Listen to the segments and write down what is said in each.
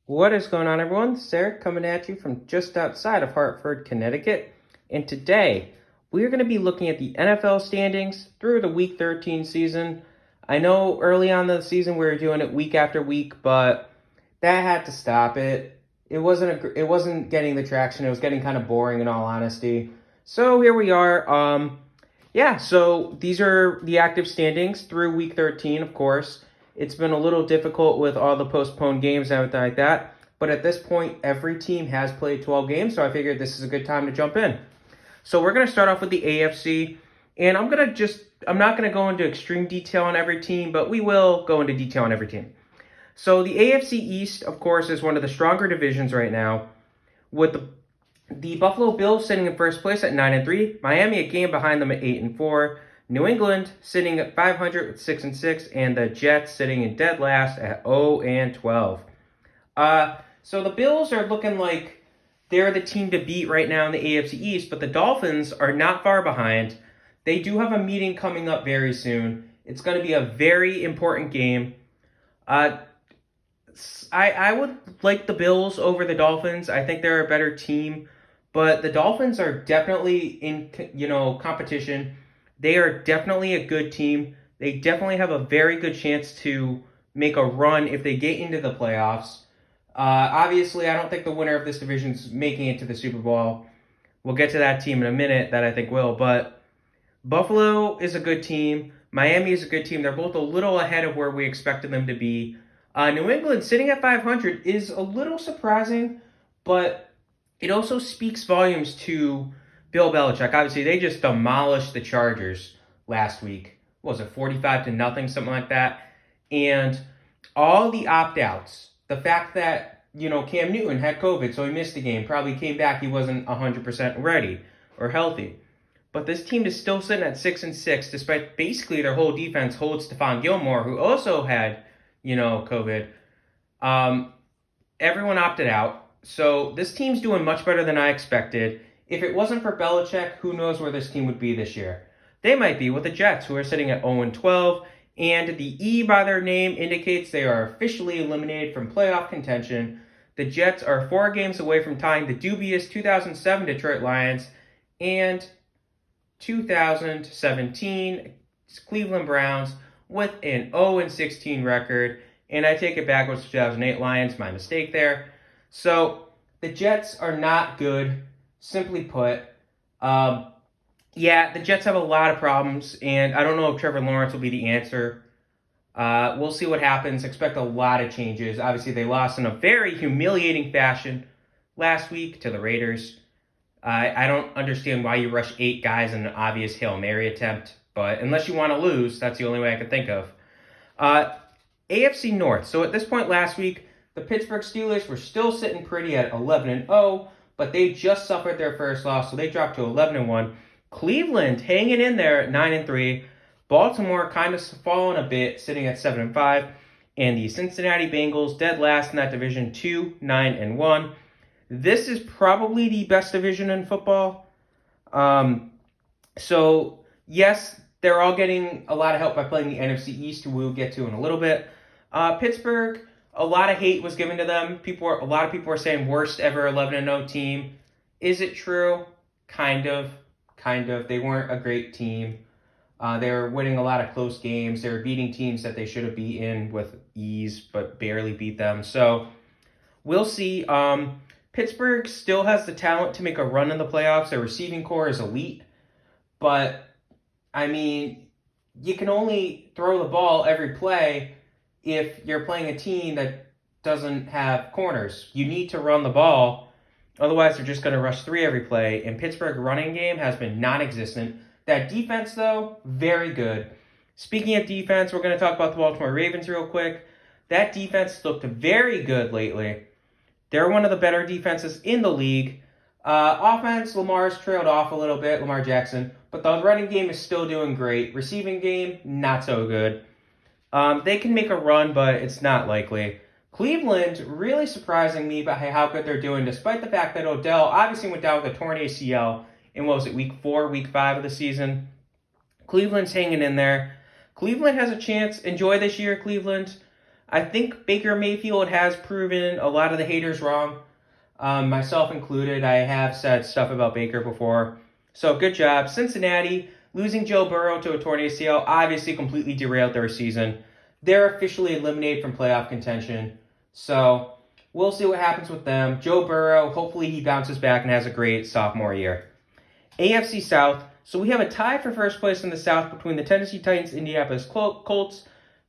What is going on, everyone? This is Eric coming at you from just outside of Hartford, Connecticut. And today, we're going to be looking at the NFL standings through the Week 13 season. I know early on in the season we were doing it week after week, but that had to stop it. It wasn't getting the traction. It was getting kind of boring, in all honesty. So here we are. So these are the active standings through Week 13, of course. It's been a little difficult with all the postponed games and everything like that. But at this point, every team has played 12 games, so I figured this is a good time to jump in. So we're going to start off with the AFC, and I'm not going to go into extreme detail on every team, but we will go into detail on every team. So the AFC East, of course, is one of the stronger divisions right now, with the Buffalo Bills sitting in first place at 9-3, Miami a game behind them at 8-4, New England sitting at 500 with 6-6, and the Jets sitting in dead last at 0-12. So the Bills are looking like they're the team to beat right now in the AFC East, but the Dolphins are not far behind. They do have a meeting coming up very soon. It's going to be a very important game. I would like the Bills over the Dolphins. I think they're a better team, but the Dolphins are definitely in competition. They are definitely a good team. They definitely have a very good chance to make a run if they get into the playoffs. Obviously, I don't think the winner of this division is making it to the Super Bowl. We'll get to that team in a minute that I think will. But Buffalo is a good team. Miami is a good team. They're both a little ahead of where we expected them to be. New England sitting at 500 is a little surprising, but it also speaks volumes to Bill Belichick. Obviously, they just demolished the Chargers last week. What was it, 45-0, something like that? And all the opt-outs, the fact that, Cam Newton had COVID, so he missed the game, probably came back, he wasn't 100% ready or healthy. But this team is still sitting at 6-6, despite basically their whole defense holds Stephon Gilmore, who also had, COVID. Everyone opted out. So this team's doing much better than I expected. If it wasn't for Belichick, who knows where this team would be this year? They might be with the Jets, who are sitting at 0-12, and the E by their name indicates they are officially eliminated from playoff contention. The Jets are 4 games away from tying the dubious 2007 Detroit Lions and 2017 Cleveland Browns with an 0-16 record. And I take it back with 2008 Lions, my mistake there. So the Jets are not good, simply put. The Jets have a lot of problems, and I don't know if Trevor Lawrence will be the answer. We'll see what happens. Expect a lot of changes. Obviously, they lost in a very humiliating fashion last week to the Raiders. I don't understand why you rush 8 guys in an obvious Hail Mary attempt, but unless you want to lose, that's the only way I can think of. AFC North. So at this point last week, the Pittsburgh Steelers were still sitting pretty at 11-0, but they just suffered their first loss, so they dropped to 11-1. Cleveland hanging in there at 9-3. Baltimore kind of falling a bit, sitting at 7-5. And the Cincinnati Bengals dead last in that division, 2-9-1. This is probably the best division in football. So, yes, they're all getting a lot of help by playing the NFC East, who we'll get to in a little bit. Pittsburgh, a lot of hate was given to them. A lot of people are saying worst ever 11-0 team. Is it true? Kind of. They weren't a great team. They were winning a lot of close games. They were beating teams that they should have beaten with ease, but barely beat them. So we'll see. Pittsburgh still has the talent to make a run in the playoffs. Their receiving core is elite. But, you can only throw the ball every play if you're playing a team that doesn't have corners. You need to run the ball. Otherwise, they're just going to rush 3 every play. And Pittsburgh running game has been non-existent. That defense, though, very good. Speaking of defense, we're going to talk about the Baltimore Ravens real quick. That defense looked very good lately. They're one of the better defenses in the league. Offense, Lamar's trailed off a little bit, Lamar Jackson. But the running game is still doing great. Receiving game, not so good. They can make a run, but it's not likely. Cleveland really surprising me by how good they're doing, despite the fact that Odell obviously went down with a torn ACL in, week 4, week 5 of the season. Cleveland's hanging in there. Cleveland has a chance. Enjoy this year, Cleveland. I think Baker Mayfield has proven a lot of the haters wrong, myself included. I have said stuff about Baker before. So good job. Cincinnati, losing Joe Burrow to a torn ACL, obviously completely derailed their season. They're officially eliminated from playoff contention. So we'll see what happens with them. Joe Burrow, hopefully he bounces back and has a great sophomore year. AFC South. So we have a tie for first place in the South between the Tennessee Titans, Indianapolis Colts.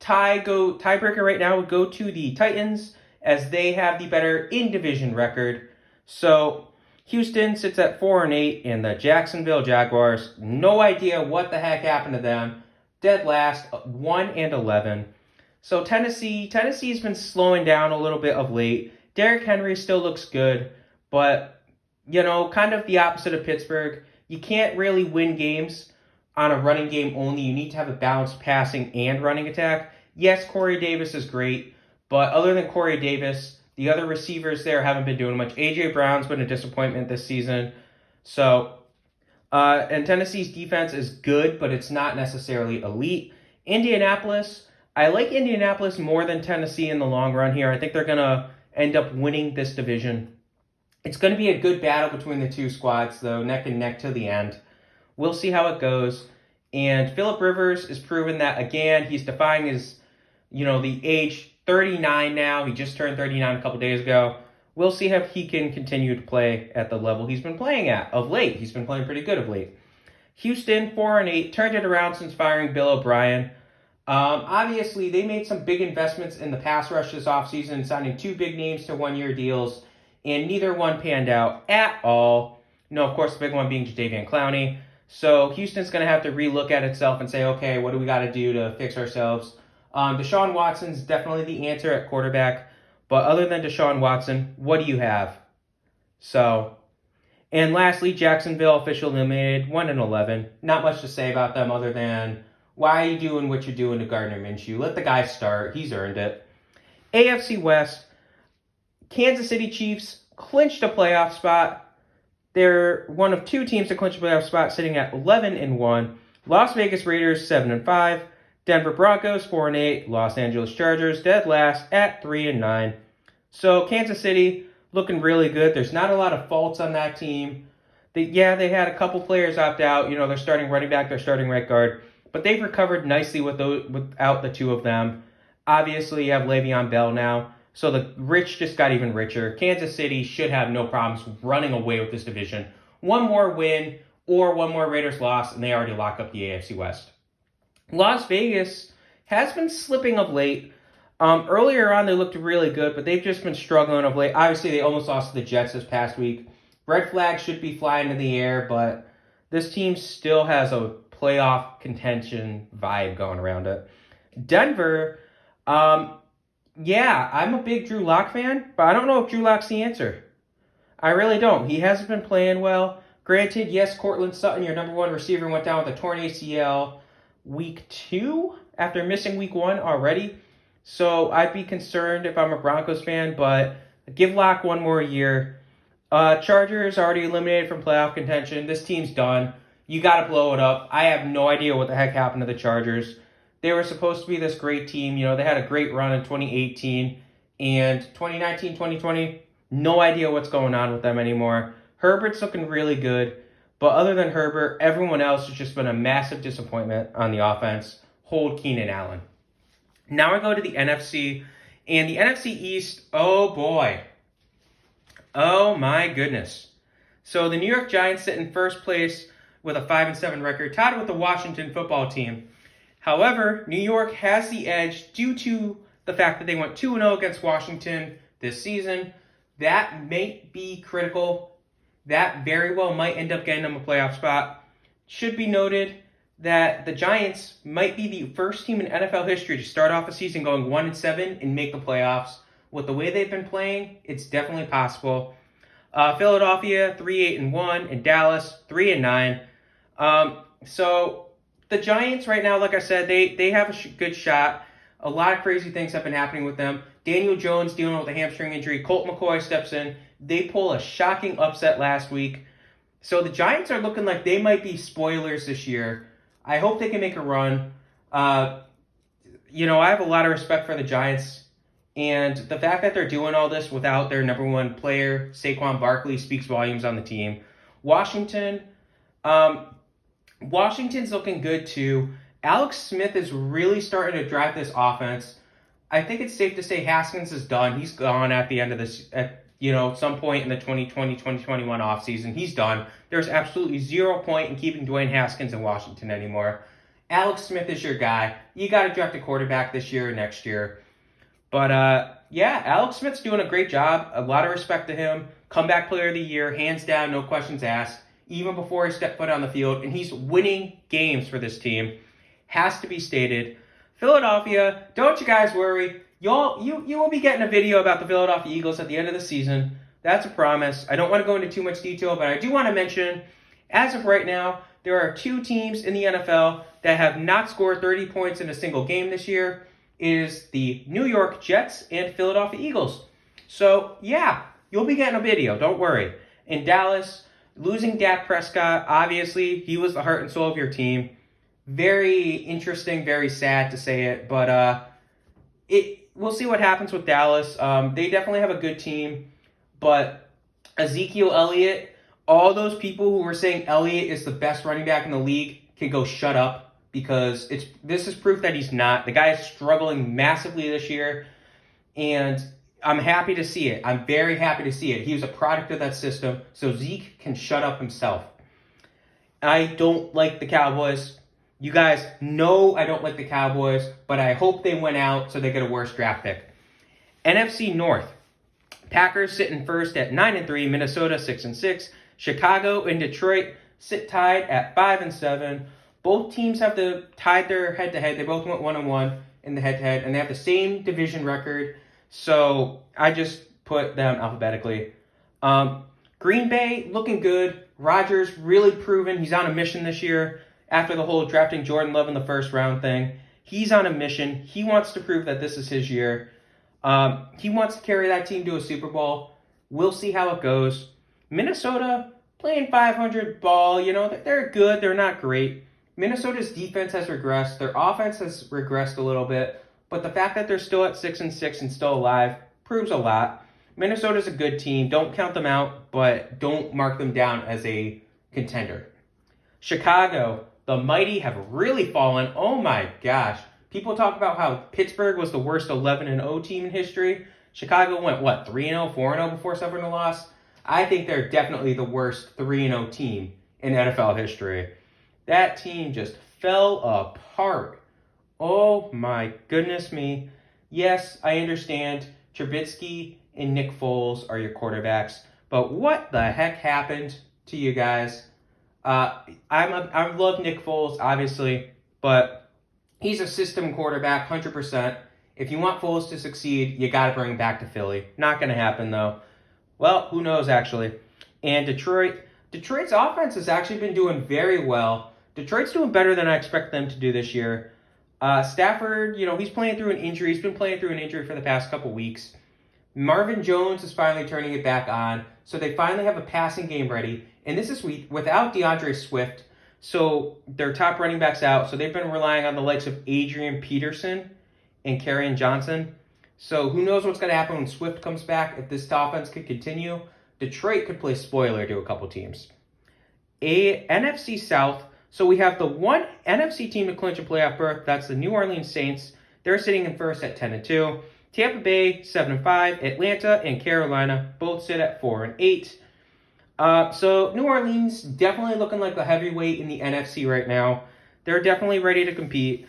Tiebreaker right now would go to the Titans as they have the better in-division record. So Houston sits at 4-8, and the Jacksonville Jaguars, no idea what the heck happened to them. Dead last, 1-11. So Tennessee's been slowing down a little bit of late. Derrick Henry still looks good, but kind of the opposite of Pittsburgh. You can't really win games on a running game only. You need to have a balanced passing and running attack. Yes, Corey Davis is great, but other than Corey Davis, the other receivers there haven't been doing much. A.J. Brown's been a disappointment this season. So, and Tennessee's defense is good, but it's not necessarily elite. Indianapolis, I like Indianapolis more than Tennessee in the long run here. I think they're going to end up winning this division. It's going to be a good battle between the two squads, though, neck and neck to the end. We'll see how it goes. And Phillip Rivers has proven that, again, he's defying his, the age 39 now. He just turned 39 a couple days ago. We'll see if he can continue to play at the level he's been playing at of late. He's been playing pretty good of late. Houston, 4-8, turned it around since firing Bill O'Brien. Obviously, they made some big investments in the pass rush this offseason, signing 2 big names to one-year deals, and neither one panned out at all. Of course, the big one being Jadeveon Clowney. So Houston's going to have to relook at itself and say, okay, what do we got to do to fix ourselves? Deshaun Watson's definitely the answer at quarterback. But other than Deshaun Watson, what do you have? And lastly, Jacksonville officially eliminated, 1-11. Not much to say about them other than, why are you doing what you're doing to Gardner Minshew? Let the guy start. He's earned it. AFC West, Kansas City Chiefs clinched a playoff spot. They're one of 2 teams to clinch a playoff spot, sitting at 11-1. Las Vegas Raiders, 7-5. Denver Broncos, 4-8. Los Angeles Chargers, dead last at 3-9. So Kansas City looking really good. There's not a lot of faults on that team. They had a couple players opt out. They're starting running back, they're starting right guard. But they've recovered nicely without the 2 of them. Obviously, you have Le'Veon Bell now. So the rich just got even richer. Kansas City should have no problems running away with this division. One more win or one more Raiders loss, and they already lock up the AFC West. Las Vegas has been slipping of late. Earlier on, they looked really good, but they've just been struggling of late. Obviously, they almost lost to the Jets this past week. Red flag should be flying in the air, but this team still has a playoff contention vibe going around it. Denver, I'm a big Drew Lock fan, but I don't know if Drew Lock's the answer. I really don't. He hasn't been playing well. Granted, yes, Cortland Sutton, your number 1 receiver, went down with a torn ACL week 2 after missing week 1 already. So I'd be concerned if I'm a Broncos fan, but give Lock 1 more year. Chargers already eliminated from playoff contention. This team's done. You got to blow it up. I have no idea what the heck happened to the Chargers. They were supposed to be this great team. They had a great run in 2018 and 2019, 2020. No idea what's going on with them anymore. Herbert's looking really good. But other than Herbert, everyone else has just been a massive disappointment on the offense. Hold Keenan Allen. Now I go to the NFC. And the NFC East, oh boy. Oh my goodness. So the New York Giants sit in first place with a 5-7 record, tied with the Washington football team. However, New York has the edge due to the fact that they went 2-0 against Washington this season. That may be critical. That very well might end up getting them a playoff spot. Should be noted that the Giants might be the first team in NFL history to start off a season going 1-7 and make the playoffs. With the way they've been playing, it's definitely possible. Philadelphia, 3-8-1, and Dallas, 3-9. So the Giants right now, like I said, they have a good shot. A lot of crazy things have been happening with them. Daniel Jones dealing with a hamstring injury. Colt McCoy steps in. They pull a shocking upset last week. So the Giants are looking like they might be spoilers this year. I hope they can make a run. I have a lot of respect for the Giants, and the fact that they're doing all this without their number one player, Saquon Barkley, speaks volumes on the team. Washington, Washington's looking good too. Alex Smith is really starting to drive this offense. I think it's safe to say Haskins is done. He's gone at the end of this, some point in the 2020-2021 offseason. He's done. There's absolutely 0 point in keeping Dwayne Haskins in Washington anymore. Alex Smith is your guy. You got to draft a quarterback this year or next year. But, Alex Smith's doing a great job. A lot of respect to him. Comeback player of the year, hands down, no questions asked, even before he stepped foot on the field. And he's winning games for this team. Has to be stated. Philadelphia, don't you guys worry. You will be getting a video about the Philadelphia Eagles at the end of the season. That's a promise. I don't want to go into too much detail, but I do want to mention, as of right now, there are 2 teams in the NFL that have not scored 30 points in a single game this year. It is the New York Jets and Philadelphia Eagles. So, yeah, you'll be getting a video. Don't worry. In Dallas, losing Dak Prescott, obviously, he was the heart and soul of your team. Very interesting, very sad to say it, but we'll see what happens with Dallas. They definitely have a good team, but Ezekiel Elliott, all those people who were saying Elliott is the best running back in the league can go shut up, because this is proof that he's not. The guy is struggling massively this year, and I'm happy to see it. I'm very happy to see it. He was a product of that system, so Zeke can shut up himself. I don't like the Cowboys. You guys know I don't like the Cowboys, but I hope they win out so they get a worse draft pick. NFC North. Packers sitting first at 9-3, Minnesota 6-6, Chicago and Detroit sit tied at 5-7. Both teams have tied their head-to-head. They both went 1-1 in the head-to-head, and they have the same division record. So I just put them alphabetically. Green Bay looking good. Rodgers really proven he's on a mission this year. After the whole drafting Jordan Love in the first round thing, he's on a mission. He wants to prove that this is his year. He wants to carry that team to a Super Bowl. We'll see how it goes. Minnesota playing 500 ball. They're good. They're not great. Minnesota's defense has regressed. Their offense has regressed a little bit. But the fact that they're still at 6-6 and still alive proves a lot. Minnesota's a good team. Don't count them out, but don't mark them down as a contender. Chicago. The mighty have really fallen. Oh my gosh. People talk about how Pittsburgh was the worst 11-0 team in history. Chicago went, 3-0, 4-0 before suffering a loss? I think they're definitely the worst 3-0 team in NFL history. That team just fell apart. Oh my goodness me. Yes, I understand Trubisky and Nick Foles are your quarterbacks, but what the heck happened to you guys? I love Nick Foles, obviously, but he's a system quarterback, 100%. If you want Foles to succeed, you got to bring him back to Philly. Not going to happen, though. Well, who knows, actually. And Detroit's offense has actually been doing very well. Detroit's doing better than I expect them to do this year. Stafford, he's playing through an injury. He's been playing through an injury for the past couple weeks. Marvin Jones is finally turning it back on, so they finally have a passing game ready. And this is without DeAndre Swift, so their top running back's out. So they've been relying on the likes of Adrian Peterson and Kerryon Johnson. So who knows what's going to happen when Swift comes back. If this offense could continue, Detroit could play spoiler to a couple teams. NFC South. So we have the one NFC team to clinch a playoff berth. That's the New Orleans Saints. They're sitting in first at 10-2. Tampa Bay 7-5. Atlanta and Carolina both sit at 4-8. So New Orleans definitely looking like the heavyweight in the NFC right now. They're definitely ready to compete.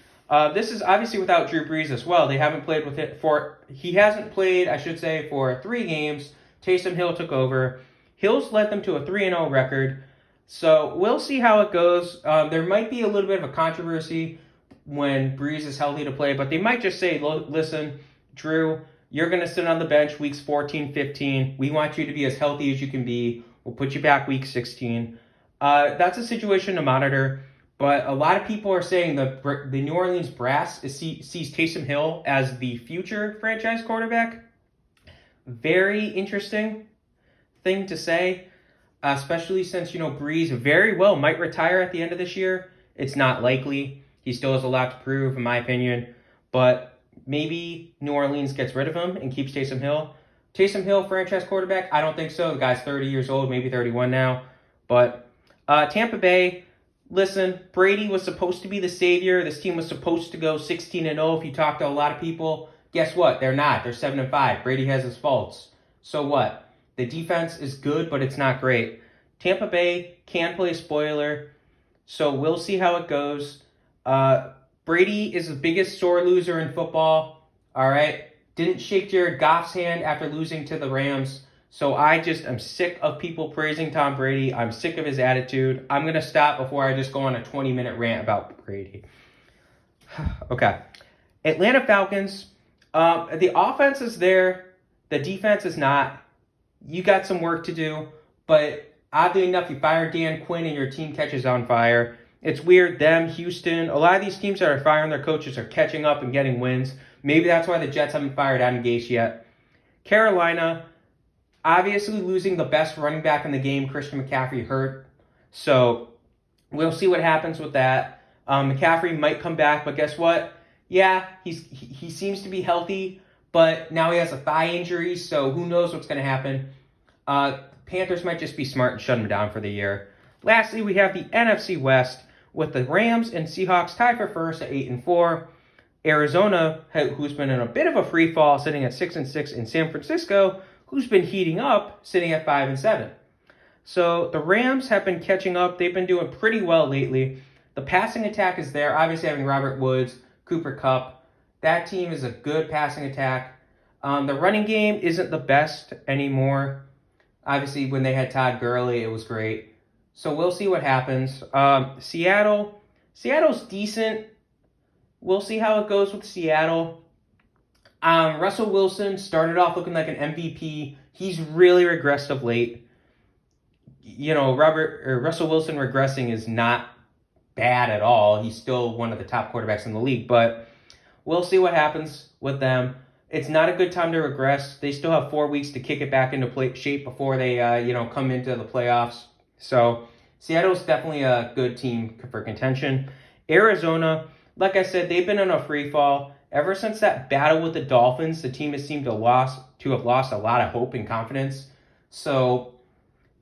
This is obviously without Drew Brees as well. They haven't played with it he hasn't played, I should say, for 3 games. Taysom Hill took over. Hill's led them to a 3-0 record. So we'll see how it goes. There might be a little bit of a controversy when Brees is healthy to play, but they might just say, listen, Drew, you're going to sit on the bench weeks 14, 15. We want you to be as healthy as you can be. We'll put you back week 16. That's a situation to monitor. But a lot of people are saying the New Orleans brass sees Taysom Hill as the future franchise quarterback. Very interesting thing to say, especially since, Brees very well might retire at the end of this year. It's not likely. He still has a lot to prove, in my opinion. but maybe New Orleans gets rid of him and keeps Taysom Hill. Taysom Hill, franchise quarterback? I don't think so. The guy's 30 years old, maybe 31 now. But Tampa Bay, listen, Brady was supposed to be the savior. This team was supposed to go 16-0 if you talk to a lot of people. Guess what? They're not. They're 7-5. Brady has his faults. So what? The defense is good, but it's not great. Tampa Bay can play spoiler, so we'll see how it goes. Brady is the biggest sore loser in football, all right? Didn't shake Jared Goff's hand after losing to the Rams, so I just am sick of people praising Tom Brady. I'm sick of his attitude. I'm going to stop before I just go on a 20-minute rant about Brady. Okay. Atlanta Falcons, the offense is there. The defense is not. You got some work to do, but oddly enough, you fired Dan Quinn and your team catches on fire. It's weird, them, Houston, a lot of these teams that are firing their coaches are catching up and getting wins. Maybe that's why the Jets haven't fired Adam Gase yet. Carolina, obviously losing the best running back in the game, Christian McCaffrey, hurt. So we'll see what happens with that. McCaffrey might come back, but guess what? Yeah, he seems to be healthy, but now he has a thigh injury, so who knows what's going to happen. Panthers might just be smart and shut him down for the year. Lastly, we have the NFC West with the Rams and Seahawks tied for first at 8-4. Arizona, who's been in a bit of a free fall, sitting at 6-6, and San Francisco, who's been heating up, sitting at 5-7. So the Rams have been catching up. They've been doing pretty well lately. The passing attack is there, obviously having Robert Woods, Cooper Kupp. That team is a good passing attack. The running game isn't the best anymore. Obviously, when they had Todd Gurley, it was great. So we'll see what happens. Seattle's decent. We'll see how it goes with Seattle. Russell Wilson started off looking like an MVP. He's really regressed of late. You know, Russell Wilson regressing is not bad at all. He's still one of the top quarterbacks in the league, but we'll see what happens with them. It's not a good time to regress. They still have 4 weeks to kick it back into shape before they, come into the playoffs. So Seattle's definitely a good team for contention. Arizona, like I said, they've been on a free fall. Ever since that battle with the Dolphins, the team has seemed to have lost a lot of hope and confidence. So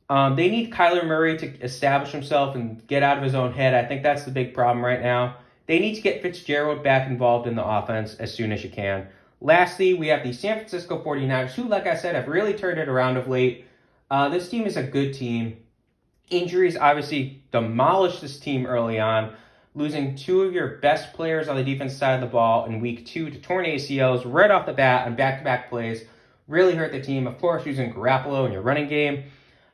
they need Kyler Murray to establish himself and get out of his own head. I think that's the big problem right now. They need to get Fitzgerald back involved in the offense as soon as you can. Lastly, we have the San Francisco 49ers, who, like I said, have really turned it around of late. This team is a good team. Injuries obviously demolished this team early on, losing two of your best players on the defense side of the ball in week 2 to torn ACLs right off the bat on back-to-back plays. Really hurt the team. Of course, using Garoppolo in your running game.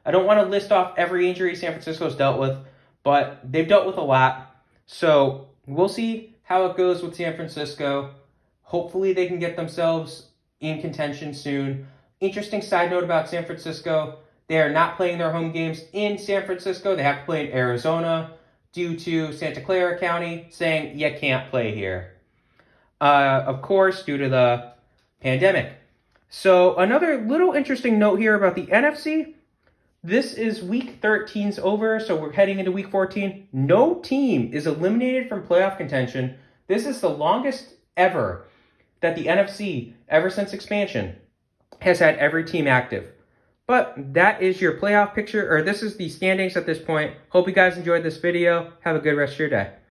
I don't want to list off every injury San Francisco's dealt with, but they've dealt with a lot. So we'll see how it goes with San Francisco. Hopefully they can get themselves in contention soon. Interesting side note about San Francisco. They are not playing their home games in San Francisco. They have to play in Arizona due to Santa Clara County saying you can't play here. Of course, due to the pandemic. So another little interesting note here about the NFC. This is week 13's over, so we're heading into week 14. No team is eliminated from playoff contention. This is the longest ever that the NFC, ever since expansion, has had every team active. But that is your playoff picture, or this is the standings at this point. Hope you guys enjoyed this video. Have a good rest of your day.